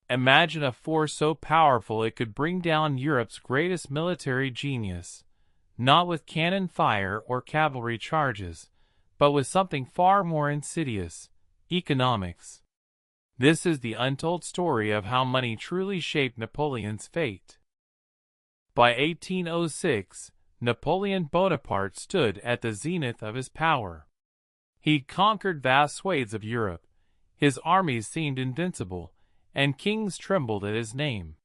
Imagine a force so powerful it could bring down Europe's greatest military genius, not with cannon fire or cavalry charges, but with something far more insidious: economics. This is the untold story of how money truly shaped Napoleon's fate. By 1806, Napoleon Bonaparte stood at the zenith of his power. He'd conquered vast swathes of Europe, his armies seemed invincible, and kings trembled at his name.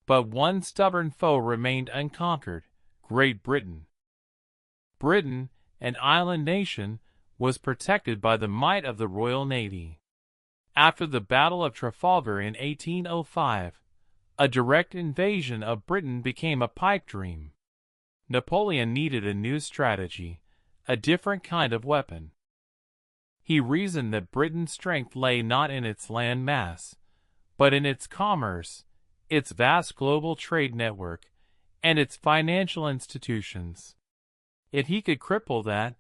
But one stubborn foe remained unconquered: Great Britain. Britain, an island nation, was protected by the might of the Royal Navy. After the Battle of Trafalgar in 1805, a direct invasion of Britain became a pipe dream. Napoleon needed a new strategy, a different kind of weapon. He reasoned that Britain's strength lay not in its land mass, but in its commerce, its vast global trade network, and its financial institutions. If he could cripple that,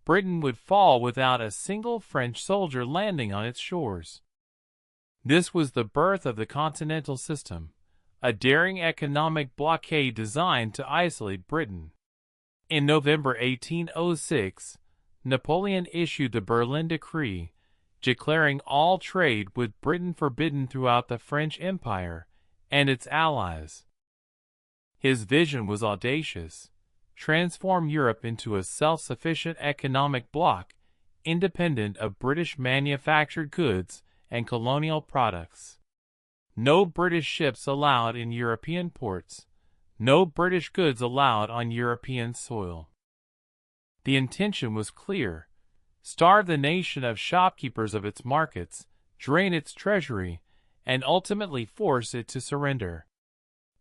Britain would fall without a single French soldier landing on its shores. This was the birth of the Continental system, a daring economic blockade designed to isolate Britain. In November 1806, Napoleon issued the Berlin Decree, declaring all trade with Britain forbidden throughout the French Empire and its allies. His vision was audacious: transform Europe into a self-sufficient economic bloc, independent of British manufactured goods and colonial products. No British ships allowed in European ports, no British goods allowed on European soil. The intention was clear: starve the nation of shopkeepers of its markets, drain its treasury, and ultimately force it to surrender.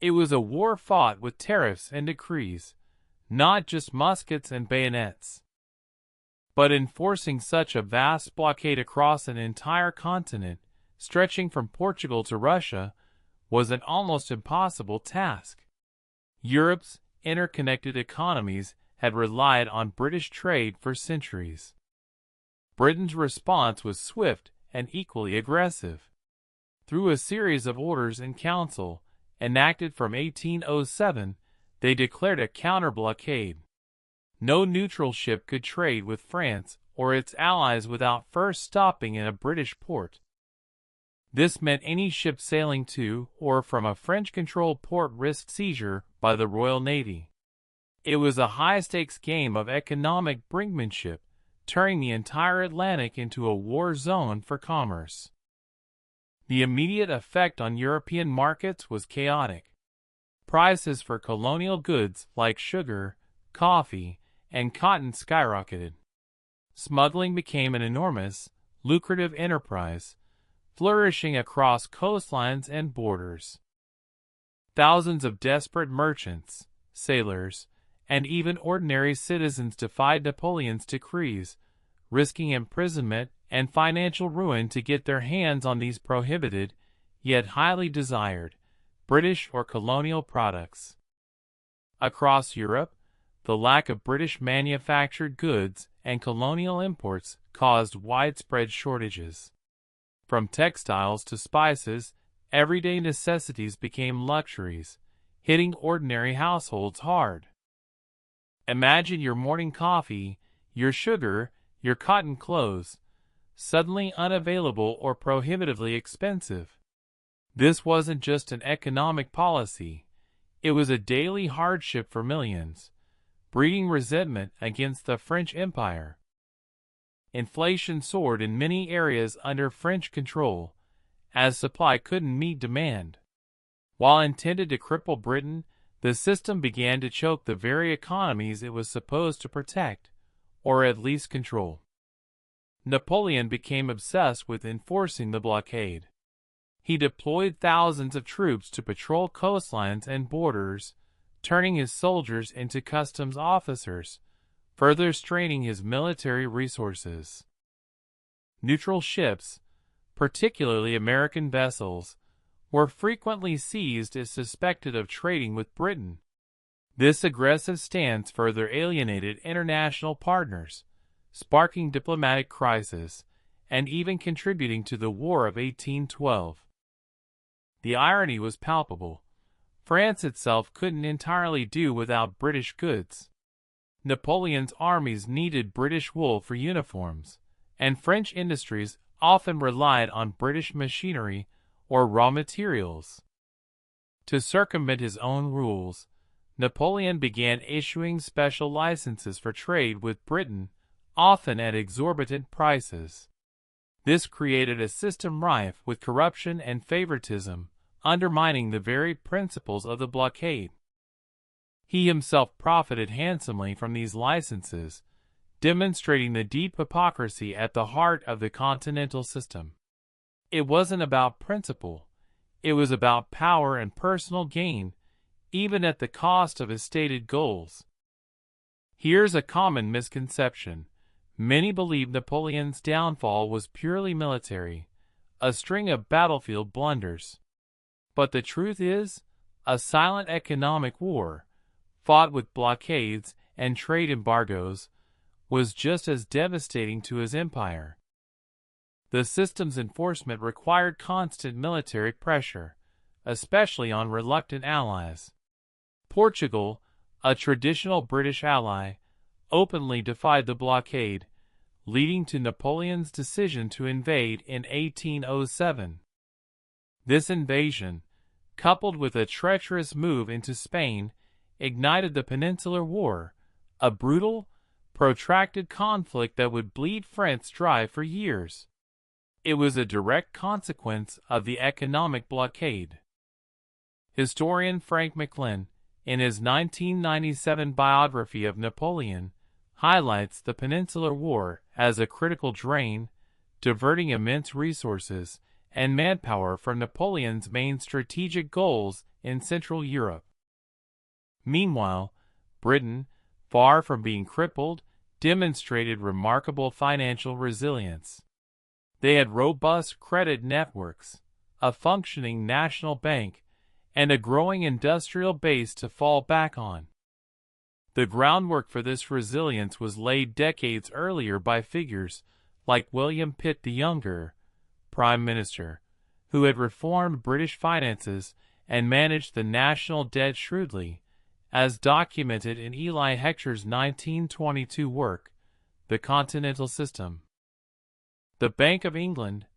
It was a war fought with tariffs and decrees, not just muskets and bayonets. But enforcing such a vast blockade across an entire continent, stretching from Portugal to Russia, was an almost impossible task. Europe's interconnected economies had relied on British trade for centuries. Britain's response was swift and equally aggressive. Through a series of orders in council, enacted from 1807, they declared a counter-blockade. No neutral ship could trade with France or its allies without first stopping in a British port. This meant any ship sailing to or from a French-controlled port risked seizure by the Royal Navy. It was a high-stakes game of economic brinkmanship, turning the entire Atlantic into a war zone for commerce. The immediate effect on European markets was chaotic. Prices for colonial goods like sugar, coffee, and cotton skyrocketed. Smuggling became an enormous, lucrative enterprise, flourishing across coastlines and borders. Thousands of desperate merchants, sailors, and even ordinary citizens defied Napoleon's decrees, risking imprisonment and financial ruin to get their hands on these prohibited, yet highly desired, British or colonial products. Across Europe, the lack of British manufactured goods and colonial imports caused widespread shortages. From textiles to spices, everyday necessities became luxuries, hitting ordinary households hard. Imagine your morning coffee, your sugar, your cotton clothes, suddenly unavailable or prohibitively expensive. This wasn't just an economic policy, it was a daily hardship for millions, breeding resentment against the French Empire. Inflation soared in many areas under French control, as supply couldn't meet demand. While intended to cripple Britain, the system began to choke the very economies it was supposed to protect, or at least control. Napoleon became obsessed with enforcing the blockade. He deployed thousands of troops to patrol coastlines and borders, turning his soldiers into customs officers, further straining his military resources. Neutral ships, particularly American vessels, were frequently seized as suspected of trading with Britain. This aggressive stance further alienated international partners, sparking diplomatic crisis, and even contributing to the War of 1812. The irony was palpable. France itself couldn't entirely do without British goods. Napoleon's armies needed British wool for uniforms, and French industries often relied on British machinery or raw materials. To circumvent his own rules, Napoleon began issuing special licenses for trade with Britain, often at exorbitant prices. This created a system rife with corruption and favoritism, undermining the very principles of the blockade. He himself profited handsomely from these licenses, demonstrating the deep hypocrisy at the heart of the Continental system. It wasn't about principle. It was about power and personal gain, even at the cost of his stated goals. Here's a common misconception. Many believe Napoleon's downfall was purely military, a string of battlefield blunders. But the truth is, a silent economic war, fought with blockades and trade embargoes, was just as devastating to his empire. The system's enforcement required constant military pressure, especially on reluctant allies. Portugal, a traditional British ally, openly defied the blockade, leading to Napoleon's decision to invade in 1807. This invasion, coupled with a treacherous move into Spain, ignited the Peninsular War, a brutal, protracted conflict that would bleed France dry for years. It was a direct consequence of the economic blockade. Historian Frank McLean, in his 1997 biography of Napoleon, highlights the Peninsular War as a critical drain, diverting immense resources and manpower from Napoleon's main strategic goals in Central Europe. Meanwhile, Britain, far from being crippled, demonstrated remarkable financial resilience. They had robust credit networks, a functioning national bank, and a growing industrial base to fall back on. The groundwork for this resilience was laid decades earlier by figures like William Pitt the Younger, Prime Minister, who had reformed British finances and managed the national debt shrewdly, as documented in Eli Hector's 1922 work, The Continental System. The Bank of England,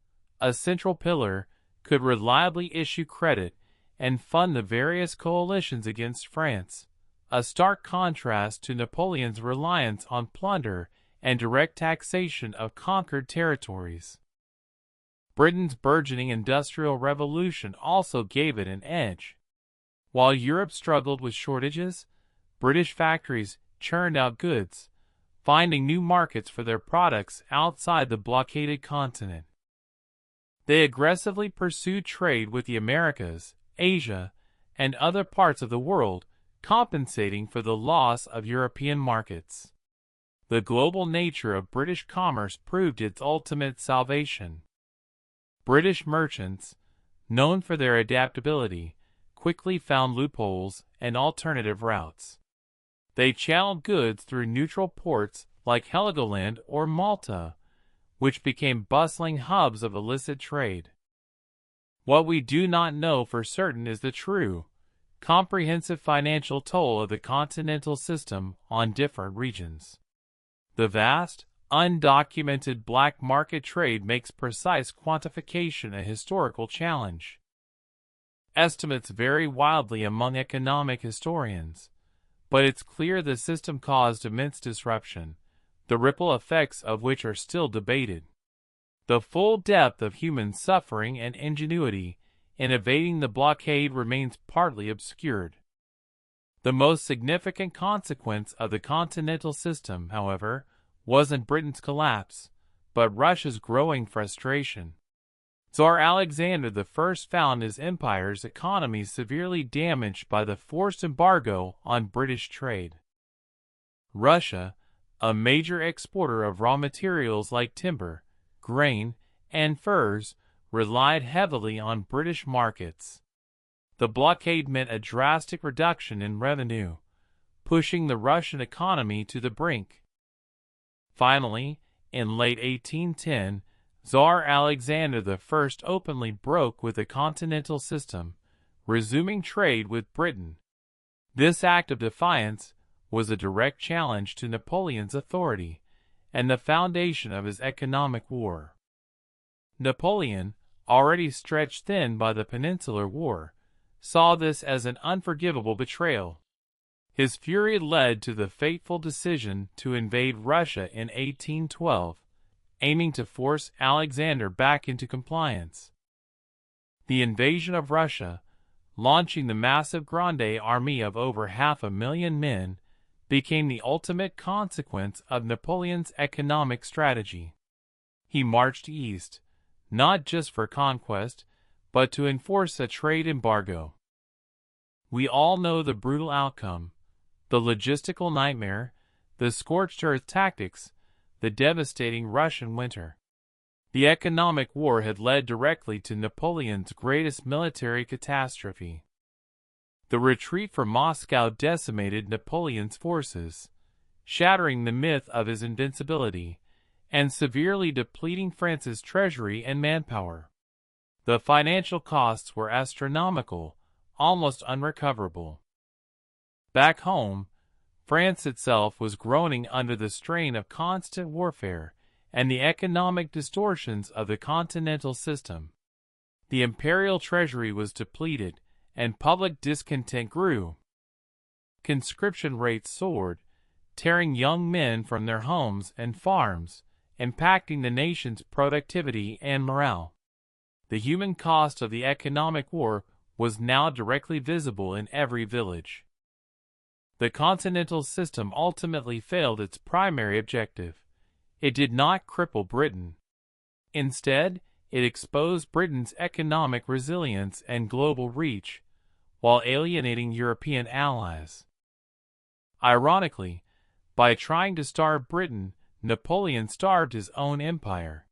a central pillar, could reliably issue credit and fund the various coalitions against France, a stark contrast to Napoleon's reliance on plunder and direct taxation of conquered territories. Britain's burgeoning industrial revolution also gave it an edge. While Europe struggled with shortages, British factories churned out goods, finding new markets for their products outside the blockaded continent. They aggressively pursued trade with the Americas, Asia, and other parts of the world, compensating for the loss of European markets. The global nature of British commerce proved its ultimate salvation. British merchants, known for their adaptability, quickly found loopholes and alternative routes. They channeled goods through neutral ports like Heligoland or Malta, which became bustling hubs of illicit trade. What we do not know for certain is the true, comprehensive financial toll of the continental system on different regions. The vast, undocumented black market trade makes precise quantification a historical challenge. Estimates vary wildly among economic historians, but it's clear the system caused immense disruption, the ripple effects of which are still debated. The full depth of human suffering and ingenuity in evading the blockade remains partly obscured. The most significant consequence of the continental system, however, wasn't Britain's collapse, but Russia's growing frustration. Tsar Alexander I found his empire's economy severely damaged by the forced embargo on British trade. Russia, a major exporter of raw materials like timber, grain, and furs, relied heavily on British markets. The blockade meant a drastic reduction in revenue, pushing the Russian economy to the brink. Finally, in late 1810, Tsar Alexander I openly broke with the Continental system, resuming trade with Britain. This act of defiance was a direct challenge to Napoleon's authority and the foundation of his economic war. Napoleon, already stretched thin by the Peninsular War, saw this as an unforgivable betrayal. His fury led to the fateful decision to invade Russia in 1812, aiming to force Alexander back into compliance. The invasion of Russia, launching the massive Grande Army of over 500,000 men, became the ultimate consequence of Napoleon's economic strategy. He marched east, not just for conquest, but to enforce a trade embargo. We all know the brutal outcome, the logistical nightmare, the scorched earth tactics, the devastating Russian winter. The economic war had led directly to Napoleon's greatest military catastrophe. The retreat from Moscow decimated Napoleon's forces, shattering the myth of his invincibility, and severely depleting France's treasury and manpower. The financial costs were astronomical, almost unrecoverable. Back home, France itself was groaning under the strain of constant warfare and the economic distortions of the Continental system. The imperial treasury was depleted, and public discontent grew. Conscription rates soared, tearing young men from their homes and farms, impacting the nation's productivity and morale. The human cost of the economic war was now directly visible in every village. The Continental system ultimately failed its primary objective. It did not cripple Britain. Instead, it exposed Britain's economic resilience and global reach, while alienating European allies. Ironically, by trying to starve Britain, Napoleon starved his own empire.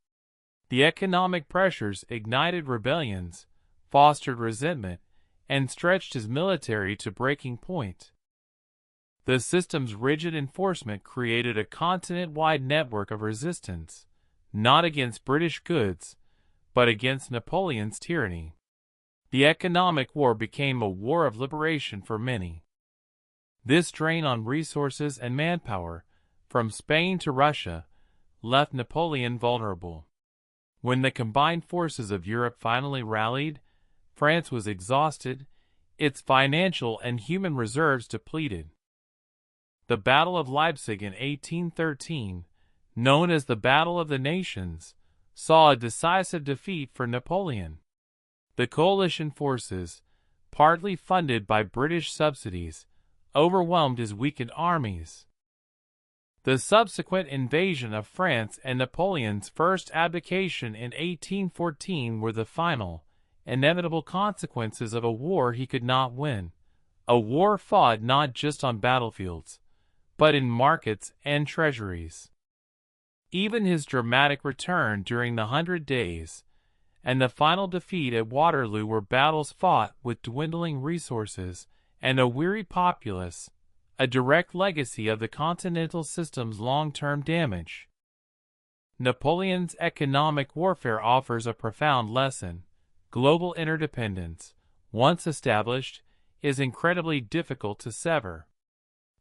The economic pressures ignited rebellions, fostered resentment, and stretched his military to breaking point. The system's rigid enforcement created a continent-wide network of resistance, not against British goods, but against Napoleon's tyranny. The economic war became a war of liberation for many. This drain on resources and manpower, from Spain to Russia, left Napoleon vulnerable. When the combined forces of Europe finally rallied, France was exhausted, its financial and human reserves depleted. The Battle of Leipzig in 1813, known as the Battle of the Nations, saw a decisive defeat for Napoleon. The coalition forces, partly funded by British subsidies, overwhelmed his weakened armies. The subsequent invasion of France and Napoleon's first abdication in 1814 were the final, inevitable consequences of a war he could not win, a war fought not just on battlefields, but in markets and treasuries. Even his dramatic return during the 100 Days and the final defeat at Waterloo were battles fought with dwindling resources and a weary populace, a direct legacy of the Continental system's long-term damage. Napoleon's economic warfare offers a profound lesson. Global interdependence, once established, is incredibly difficult to sever.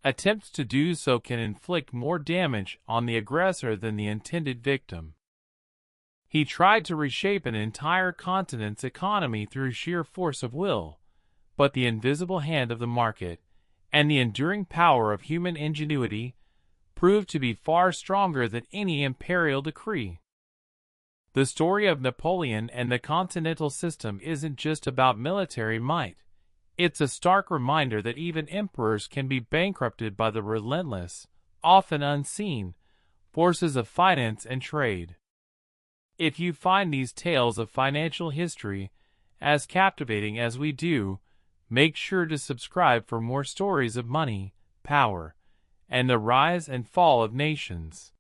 Attempts to do so can inflict more damage on the aggressor than the intended victim. He tried to reshape an entire continent's economy through sheer force of will, but the invisible hand of the market and the enduring power of human ingenuity proved to be far stronger than any imperial decree. The story of Napoleon and the Continental system isn't just about military might. It's a stark reminder that even emperors can be bankrupted by the relentless, often unseen, forces of finance and trade. If you find these tales of financial history as captivating as we do, make sure to subscribe for more stories of money, power, and the rise and fall of nations.